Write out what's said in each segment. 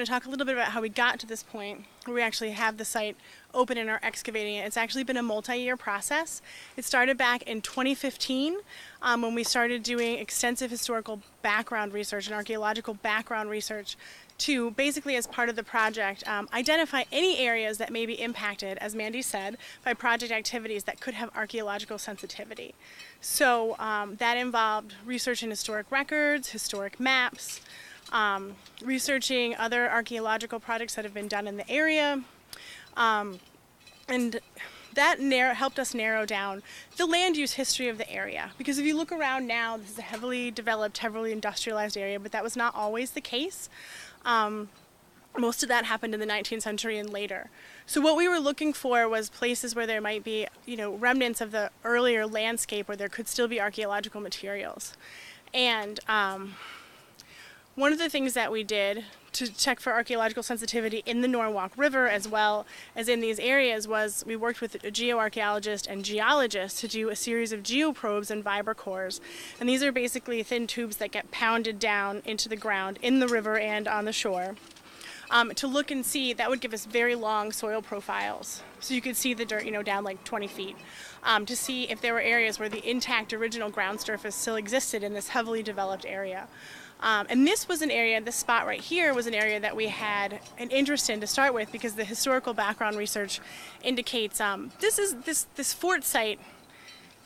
going to talk a little bit about how we got to this point where we actually have the site open and are excavating it. It's actually been a multi-year process. It started back in 2015 when we started doing extensive historical background research and archaeological background research to basically, as part of the project, identify any areas that may be impacted, as Mandy said, by project activities that could have archaeological sensitivity. So that involved researching historic records, historic maps, researching other archaeological projects that have been done in the area, and that helped us narrow down the land use history of the area. Because if you look around now, this is a heavily developed, heavily industrialized area, but that was not always the case. Most of that happened in the 19th century and later. So what we were looking for was places where there might be, remnants of the earlier landscape where there could still be archaeological materials. And one of the things that we did to check for archaeological sensitivity in the Norwalk River as well as in these areas was we worked with a geoarchaeologist and geologist to do a series of Geo Probes and vibrocores. And these are basically thin tubes that get pounded down into the ground in the river and on the shore. To look and see, that would give us very long soil profiles. So you could see the dirt, down like 20 feet. To see if there were areas where the intact original ground surface still existed in this heavily developed area. And this was an area, this spot right here was an area that we had an interest in to start with because the historical background research indicates this fort site.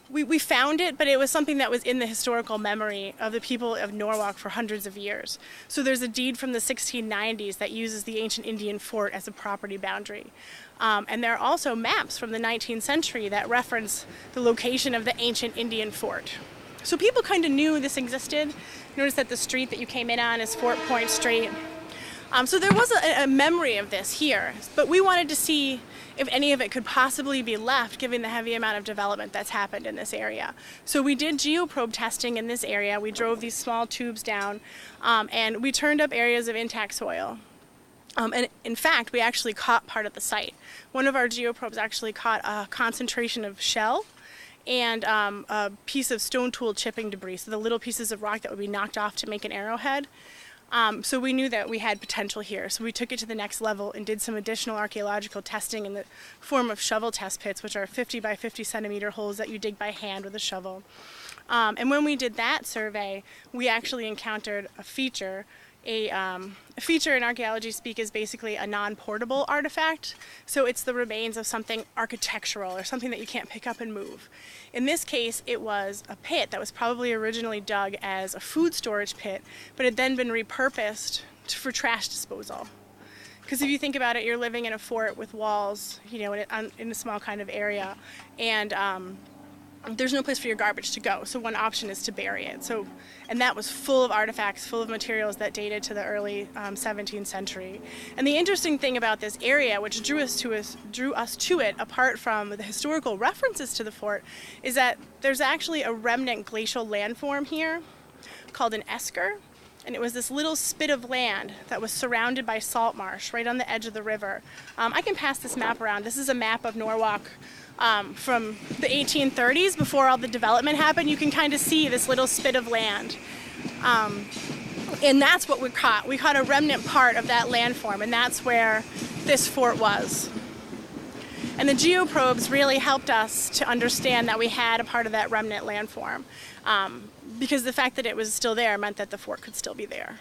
We found it, but it was something that was in the historical memory of the people of Norwalk for hundreds of years. So there's a deed from the 1690s that uses the ancient Indian fort as a property boundary. And there are also maps from the 19th century that reference the location of the ancient Indian fort. So people kind of knew this existed. Notice that the street that you came in on is Fort Point Street. So there was a memory of this here, but we wanted to see if any of it could possibly be left given the heavy amount of development that's happened in this area. So we did Geo Probe testing in this area. We drove these small tubes down and we turned up areas of intact soil. And in fact, we actually caught part of the site. One of our Geo Probes actually caught a concentration of shell and a piece of stone tool chipping debris, so the little pieces of rock that would be knocked off to make an arrowhead. So we knew that we had potential here, so we took it to the next level and did some additional archaeological testing in the form of shovel test pits, which are 50 by 50 centimeter holes that you dig by hand with a shovel. And when we did that survey, we actually encountered a feature. A feature in archaeology speak is basically a non-portable artifact. So it's the remains of something architectural or something that you can't pick up and move. In this case, it was a pit that was probably originally dug as a food storage pit, but had then been repurposed for trash disposal. Because if you think about it, you're living in a fort with walls, in a small kind of area, and there's no place for your garbage to go, so one option is to bury it. And that was full of artifacts, full of materials that dated to the early 17th century. And the interesting thing about this area, which drew us to it, apart from the historical references to the fort, is that there's actually a remnant glacial landform here called an esker. And it was this little spit of land that was surrounded by salt marsh right on the edge of the river. I can pass this map around. This is a map of Norwalk from the 1830s, before all the development happened. You can kind of see this little spit of land. And that's what we caught. We caught a remnant part of that landform, and that's where this fort was. And the Geo Probes really helped us to understand that we had a part of that remnant landform, because the fact that it was still there meant that the fort could still be there.